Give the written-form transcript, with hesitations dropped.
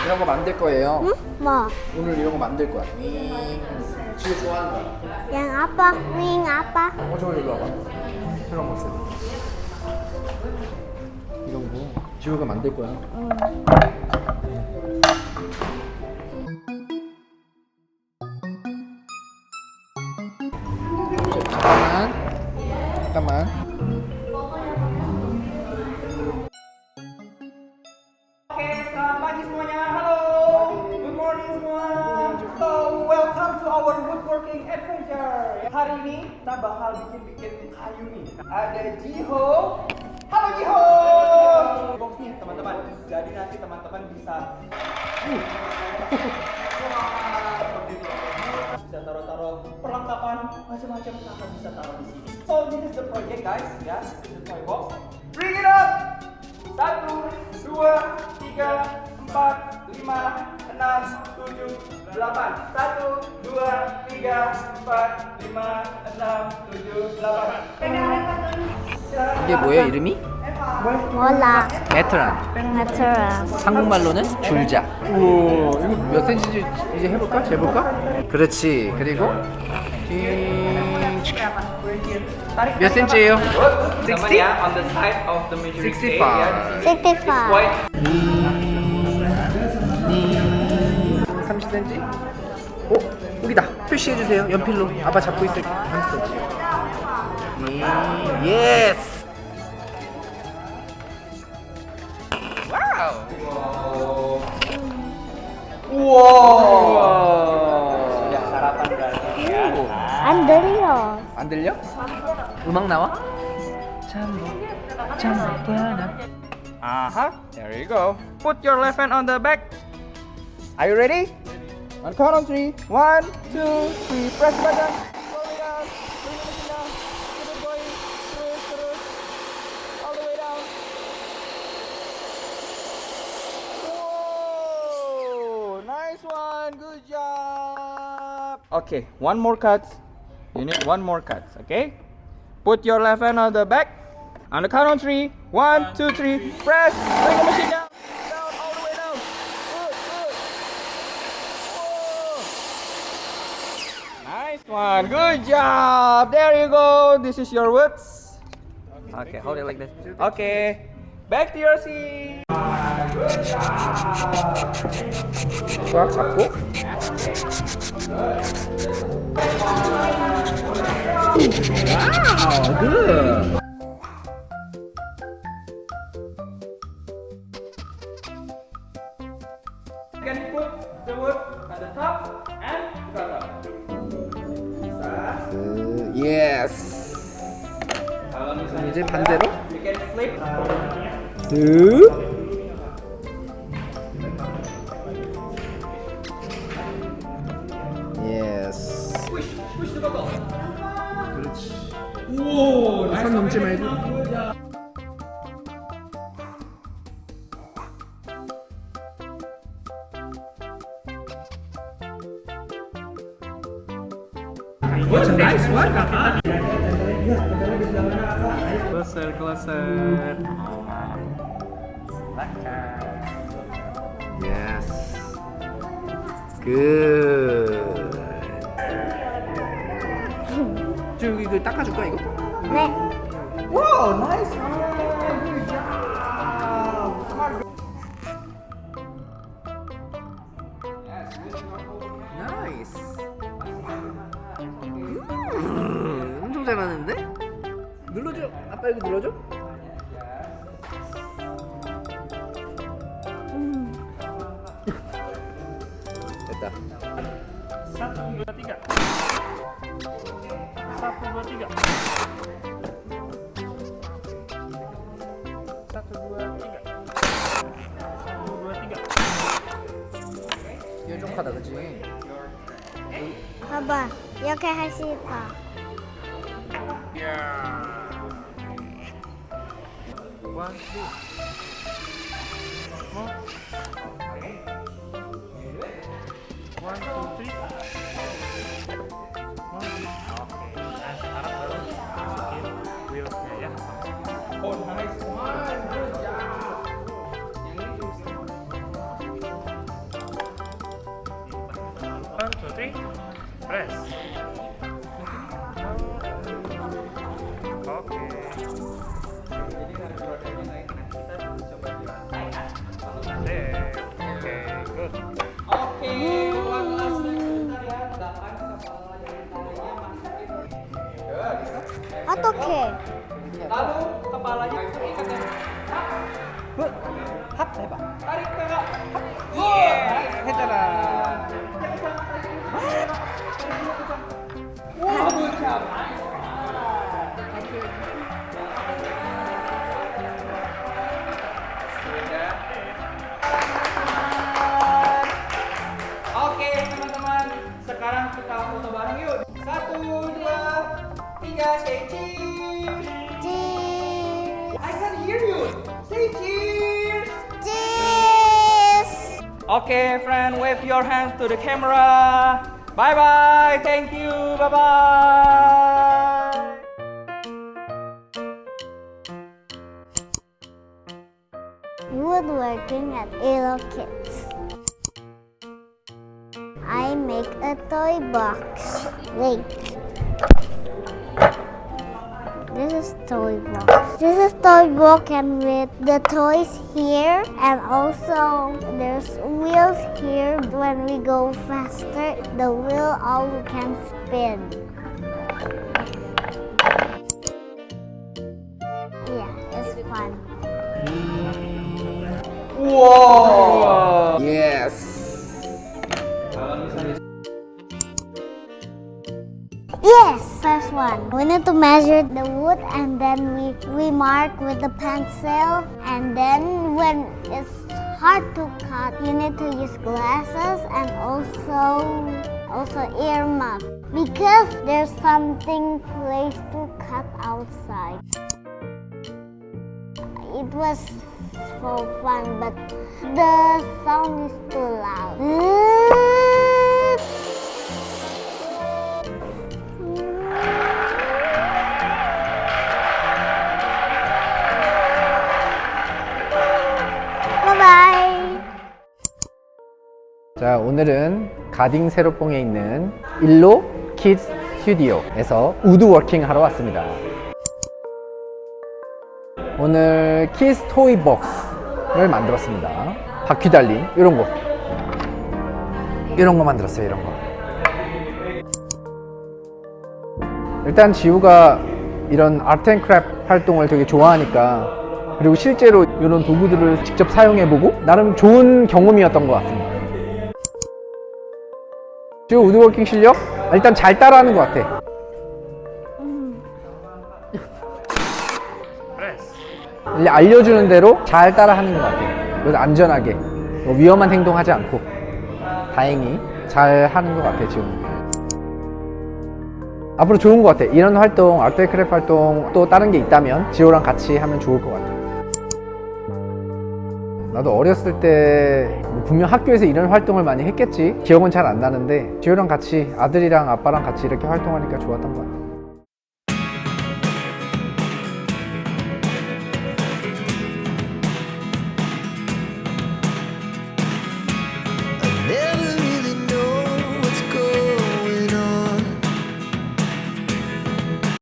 이런 거 만들 거예요. 응? 뭐? 오늘 이런 거 만들 거야. 지금 좋아하는 거. Yang apa? Wing apa? 저거 일로 와봐. 저런 거 있어. 이런 거 지우가 만들 거야. 잠깐만. Oke, selamat pagi semuanya. Halo, good morning semua. So, welcome to our woodworking adventure. Hari ini kita bakal bikin kayu nih. Ada Jiho. Halo Jiho. Box nih teman-teman. Jadi nanti teman-teman bisa bisa taruh-taruh perlengkapan macam-macam akan bisa taruh di sini. So, this is the project guys, ya. This is the toy box. Bring it up. 1, 2, 3, 4, 5, 6, 7, 8. 1, 2, 3, 4, 5, 6, 7, 8. 이게 뭐예요 이름이? 몰라. 베테랑. 베테랑. 한국말로는 줄자. 우와, 이거 몇 센치인지 이제 해볼까? 재볼까? 그렇지. 그리고 몇 센치예요? 60? On the side of the measuring tape, 65. 30cm? 여기다 표시해주세요. 연필로 아빠 잡고 있을 30cm. 예스. 와우. 우와. Sudah sarapan berarti ya. An 들려. 안 들려? 음악 나와? 잠깐만. There you go. Put your left hand on the back. Are you ready? On count of 3. 1, 2, 3. Press the button. Slow it down. Bring it down. Keep it going. Terus. All the way down. Whoa! Nice one. Good job. Okay, one more cut. You need one more cut. Okay. Put your left hand on the back. On the count of 3. 1, 2, 3. Press. Bring the machine down. Down. All the way down. Good. Whoa. Nice one. Good job. There you go. This is your woods. Okay, hold it like this. Okay. Back to your seat. Good job. 꽉 잡고. 와우, 굿. You can put the wood at the top and the bottom. Bisa. 예스. Kalau misalnya 이제 반대로. you can flip. 쓱. 예스. Push the bottle. 그렇지. 오, 선 넘지 말고. What's a nice one, kakak? Closer. Yes. Good. 저 이거 닦아줄까 이거? 네. Wow, nice one. Good job. 나이스. 엄청 잘하는데? 눌러줘. 아빠 이거 눌러줘. 됐다. 1, 2, 3. 1, 2, 3. 1, 2, 3. 연족하다, 그치? 봐봐. 이렇게 할 수 있어. One, two. More. One, two, three. More. Oke. Nah, sekarang baru masukin wheelsnya ya. Oh, nice one. Good job. Press. Oke. Jadi nanti rodanya naik, kita coba di lantai kan. Oke, good. Oke, one last sebentar ya. Letakkan kepala dari talinya masukin. 어떡해? Lalu kepalanya terikat ya. Hap. Hap, hebat. Tarik ke hap. Yeah, 했잖아. Wah, bocah. Sudah. Oke, teman-teman. Sekarang kita foto bareng yuk. 1, 2, 3, say cheers. Cheers! I can hear you. Say cheers. Cheers! Okay, friend, wave your hands to the camera. Bye bye. Thank you. Bye bye. Woodworking at ILO Kids. I make a toy box. Wait. This is toy box. This is toy box and with the toys here and also there's wheels here. When we go faster, the wheel all can spin. Yeah, it's fun. Wow. Yes. Yes! First one. We need to measure the wood and then we mark with the pencil, and then when it's hard to cut, you need to use glasses and also ear muff because there's something place to cut outside. It was so fun, but the sound is too loud. Bye-bye. 자, 오늘은 가딩 세로봉에 있는 일로 키즈 스튜디오에서 우드워킹 하러 왔습니다. 오늘 키즈 토이 박스를 만들었습니다. 바퀴 달린 이런 거 만들었어요. 이런 거. 일단 지우가 이런 아트 앤 크래프트 활동을 되게 좋아하니까, 그리고 실제로 이런 도구들을 직접 사용해보고 나름 좋은 경험이었던 것 같습니다. 지우 우드워킹 실력? 일단 잘 따라하는 것 같아. Press. 알려주는 대로 잘 따라하는 것 같아. 그래서 안전하게 뭐 위험한 행동하지 않고 다행히 잘 하는 것 같아. 지금 앞으로 좋은 것 같아. 이런 활동, 아트 앤 크래프트 활동 또 다른 게 있다면 지호랑 같이 하면 좋을 것 같아. 나도 어렸을 때 분명 학교에서 이런 활동을 많이 했겠지. 기억은 잘 안 나는데 지호랑 같이, 아들이랑 아빠랑 같이 이렇게 활동하니까 좋았던 것 같아.